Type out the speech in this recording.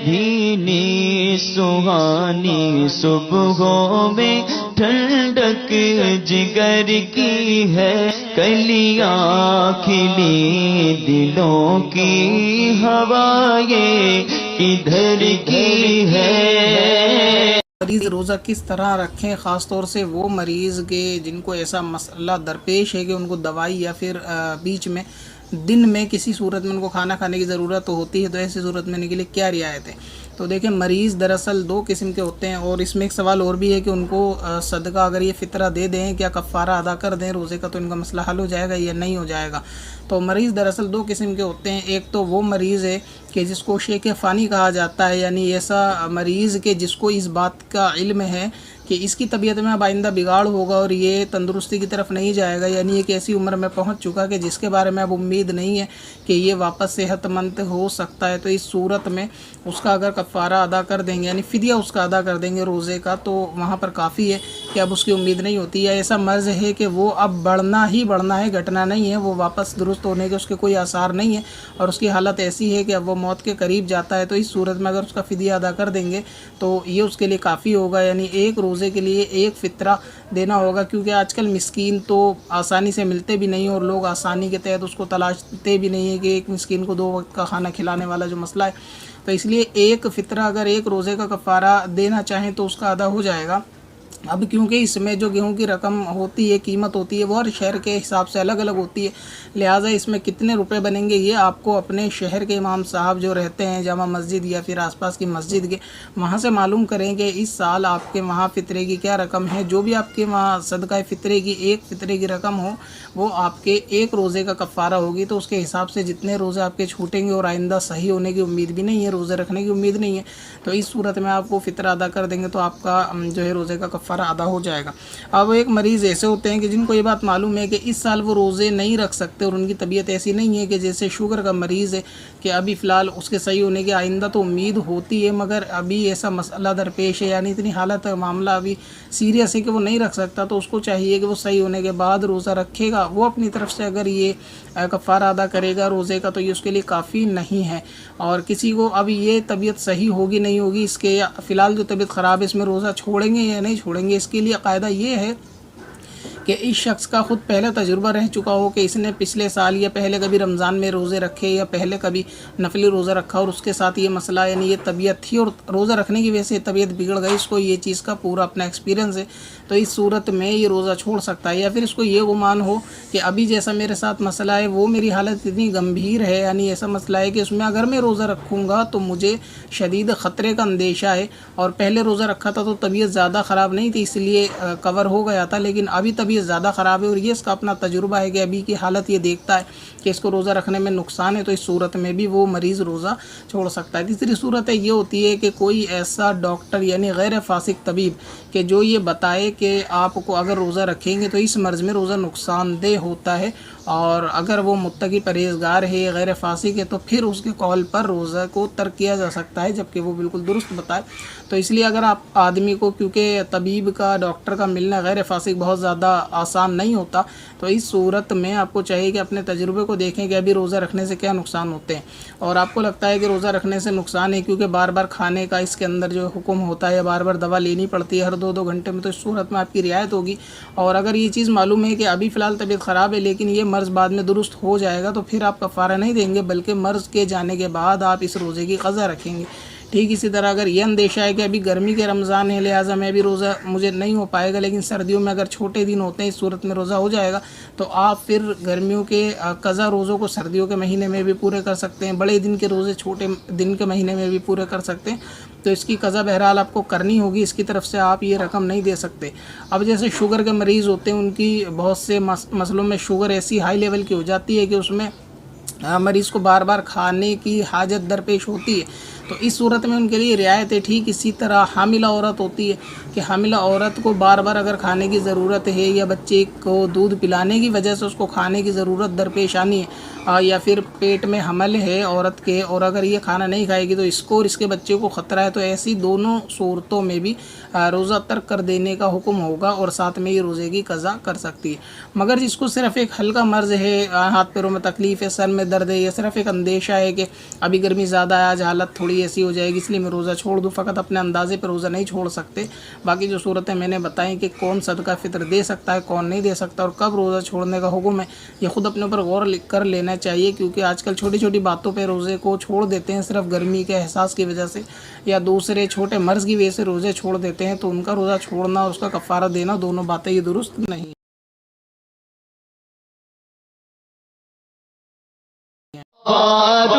भीनी सुहानी सुबहों में ठंडक जिगर की है, कलियां खिली दिलों की हवाएं किधर की है। मरीज़ रोज़ा किस तरह रखें, ख़ास तौर से वो मरीज़ के जिनको ऐसा मसला दरपेश है कि उनको दवाई या फिर बीच में दिन में किसी सूरत में उनको खाना खाने की ज़रूरत तो होती है, तो ऐसी सूरत में के लिए क्या रियायत है। तो देखिए, मरीज़ दरअसल दो किस्म के होते हैं, और इसमें एक सवाल और भी है कि उनको सदका अगर ये फ़ितरा दे दें, क्या कफ़ारा अदा कर दें रोज़े का, तो इनका मसला हल हो जाएगा या नहीं हो जाएगा। तो मरीज़ दरअसल दो किस्म के होते हैं। एक तो वो मरीज़ है कि जिसको शेख फ़ानी कहा जाता है, यानी ऐसा मरीज़ के जिसको इस बात का इल्म है कि इसकी तबीयत में अब आइंदा बिगाड़ होगा और ये तंदुरुस्ती की तरफ नहीं जाएगा, यानी एक ऐसी उम्र में पहुंच चुका कि जिसके बारे में अब उम्मीद नहीं है कि ये वापस सेहतमंद हो सकता है। तो इस सूरत में उसका अगर कफ़ारा अदा कर देंगे, यानी फ़िदिया उसका अदा कर देंगे रोज़े का, तो वहाँ पर काफ़ी है कि अब उसकी उम्मीद नहीं होती। या ऐसा मर्ज़ है कि वो अब बढ़ना ही बढ़ना है, घटना नहीं है, वो वापस दुरुस्त होने के उसके कोई आसार नहीं है और उसकी हालत ऐसी है कि अब वो मौत के करीब जाता है। तो इस सूरत में अगर उसका फ़िदिया अदा कर देंगे तो ये उसके लिए काफ़ी होगा, यानी एक रोज़े के लिए एक फ़ितरा देना होगा, क्योंकि आजकल मिस्कीन तो आसानी से मिलते भी नहीं और लोग आसानी के तहत उसको तलाशते भी नहीं है कि एक मिस्कीन को 2 वक्त का खाना खिलाने वाला जो मसला है। तो इसलिए एक फ़ितरा अगर एक रोज़े का कफ़ारा देना चाहें तो उसका अदा हो जाएगा। अब क्योंकि इसमें जो गेहूं की रकम होती है, कीमत होती है, वो हर शहर के हिसाब से अलग अलग होती है, लिहाजा इसमें कितने रुपए बनेंगे ये आपको अपने शहर के इमाम साहब जो रहते हैं जामा मस्जिद या फिर आसपास की मस्जिद के, वहाँ से मालूम करें कि इस साल आपके वहाँ फ़ितरे की क्या रकम है। जो भी आपके वहाँ सदका फ़ितरे की एक फ़ितरे की रकम हो वो आपके एक रोज़े का कफ़ारा होगी, तो उसके हिसाब से जितने रोज़े आपके छूटेंगे और आइंदा सही होने की उम्मीद भी नहीं है, रोज़े रखने की उम्मीद नहीं है, तो इस सूरत में आप वो फ़ितरा अदा कर देंगे तो आपका जो है रोज़े का कफ़ारा अदा हो जाएगा। अब एक मरीज़ ऐसे होते हैं कि जिनको ये बात मालूम है कि इस साल वो रोज़े नहीं रख सकते और उनकी तबीयत ऐसी नहीं है कि जैसे शुगर का मरीज़ है कि अभी फ़िलहाल उसके सही होने की आइंदा तो उम्मीद होती है, मगर अभी ऐसा मसला दरपेश है, यानी इतनी हालत मामला अभी सीरियस है कि वो नहीं रख सकता, तो उसको चाहिए कि वो सही होने के बाद रोज़ा रखेगा। वो अपनी तरफ से अगर ये कफ़ारा अदा करेगा रोज़े का तो ये उसके लिए काफ़ी नहीं है। और किसी को अभी ये तबीयत सही होगी नहीं होगी, इसके फ़िलहाल जो तबीयत ख़राब है इसमें रोज़ा छोड़ेंगे या नहीं छोड़ेंगे, इसके लिए कायदा ये है कि इस शख्स का ख़ुद पहले तजुर्बा रह चुका हो कि इसने पिछले साल या पहले कभी रमज़ान में रोज़े रखे या पहले कभी नफली रोज़ा रखा और उसके साथ ये मसला यानी ये तबीयत थी और रोज़ा रखने की वजह से तबीयत बिगड़ गई, इसको ये चीज़ का पूरा अपना एक्सपीरियंस है, तो इस सूरत में ये रोज़ा छोड़ सकता है। या फिर इसको ये गुमान हो कि अभी जैसा मेरे साथ मसला है वो मेरी हालत इतनी गंभीर है, यानी ऐसा मसला है कि उसमें अगर मैं रोज़ा रखूँगा तो मुझे शदीद ख़तरे का अंदेशा है, और पहले रोज़ा रखा था तो तबीयत ज़्यादा ख़राब नहीं थी इसलिए कवर हो गया था, लेकिन अभी तबीयत ज़्यादा ख़राब है और ये इसका अपना तजुर्बा है कि अभी की हालत ये देखता है कि इसको रोज़ा रखने में नुकसान है, तो इस सूरत में भी वो मरीज़ रोज़ा छोड़ सकता है। तीसरी सूरत है ये होती है कि कोई ऐसा डॉक्टर यानी गैर फासिक तबीब कि जो ये बताए कि आपको अगर रोज़ा रखेंगे तो इस मर्ज़ में रोज़ा नुकसानदेह होता है, और अगर वो मुत्तकी परहेज़गार है गैर फासिक है तो फिर उसके कॉल पर रोज़ा को तर्क किया जा सकता है, जबकि वो बिल्कुल दुरुस्त बताए। तो इसलिए अगर आप आदमी को, क्योंकि तबीब का डॉक्टर का मिलना गैर फासिक बहुत ज़्यादा आसान नहीं होता, तो इस सूरत में आपको चाहिए कि अपने तजुर्बे को देखें कि अभी रोज़ा रखने से क्या नुकसान होते हैं, और आपको लगता है कि रोज़ा रखने से नुकसान है क्योंकि बार बार खाने का इसके अंदर जो हुक्म होता है, बार बार दवा लेनी पड़ती है हर 2-2 घंटे में, तो इस सूरत में आपकी रियायत होगी। और अगर ये चीज़ मालूम है कि अभी फ़िलहाल तबीयत ख़राब है लेकिन ये मर्ज़ बाद में दुरुस्त हो जाएगा, तो फिर आप कफ़ारा नहीं देंगे बल्कि मर्ज़ के जाने के बाद आप इस रोज़े की क़ज़ा रखेंगे। ठीक इसी तरह अगर ये अंदेशा है कि अभी गर्मी के रमज़ान है लिहाजा मैं भी रोज़ा मुझे नहीं हो पाएगा, लेकिन सर्दियों में अगर छोटे दिन होते हैं इस सूरत में रोज़ा हो जाएगा, तो आप फिर गर्मियों के क़ज़ा रोज़ों को सर्दियों के महीने में भी पूरे कर सकते हैं, बड़े दिन के रोज़े छोटे दिन के महीने में भी पूरे कर सकते हैं। तो इसकी क़ज़ा बहरहाल आपको करनी होगी, इसकी तरफ से आप ये रकम नहीं दे सकते। अब जैसे शुगर के मरीज़ होते हैं उनकी बहुत से मसलों में शुगर ऐसी हाई लेवल की हो जाती है कि उसमें मरीज़ को बार बार खाने की हाजत दरपेश होती है, तो इस सूरत में उनके लिए रियायत है। ठीक इसी तरह हामिला औरत होती है कि हामिला औरत को बार बार अगर खाने की ज़रूरत है या बच्चे को दूध पिलाने की वजह से उसको खाने की ज़रूरत दरपेश आनी है, या फिर पेट में हमल है औरत के और अगर ये खाना नहीं खाएगी तो इसको और इसके बच्चे को ख़तरा है, तो ऐसी दोनों सूरतों में भी रोज़ा तर्क कर देने का हुक्म होगा और साथ में ये रोज़े की क़ज़ा कर सकती है। मगर जिसको सिर्फ़ एक हल्का मर्ज़ है, हाथ पैरों में तकलीफ़ है, सर में दर्द है, या सिर्फ़ एक अंदेशा है कि अभी गर्मी ज़्यादा है आज हालत थोड़ी थोड़ी ऐसी हो जाएगी इसलिए मैं रोज़ा छोड़ दूँ। फ़कत अपने अंदाज़े पर रोज़ा नहीं छोड़ सकते। बाकी जो सूरतें मैंने बताई कि कौन सदका फ़ितर दे सकता है, कौन नहीं दे सकता और कब रोज़ा छोड़ने का हुक्म है, ये ख़ुद अपने ऊपर गौर कर लेना चाहिए, क्योंकि आजकल छोटी छोटी बातों पर रोज़े को छोड़ देते हैं सिर्फ गर्मी के एहसास की वजह से या दूसरे छोटे मर्ज़ की वजह से रोज़े छोड़ देते हैं। तो उनका रोज़ा छोड़ना और उसका कफ़ारा देना दोनों बातें ये दुरुस्त नहीं। और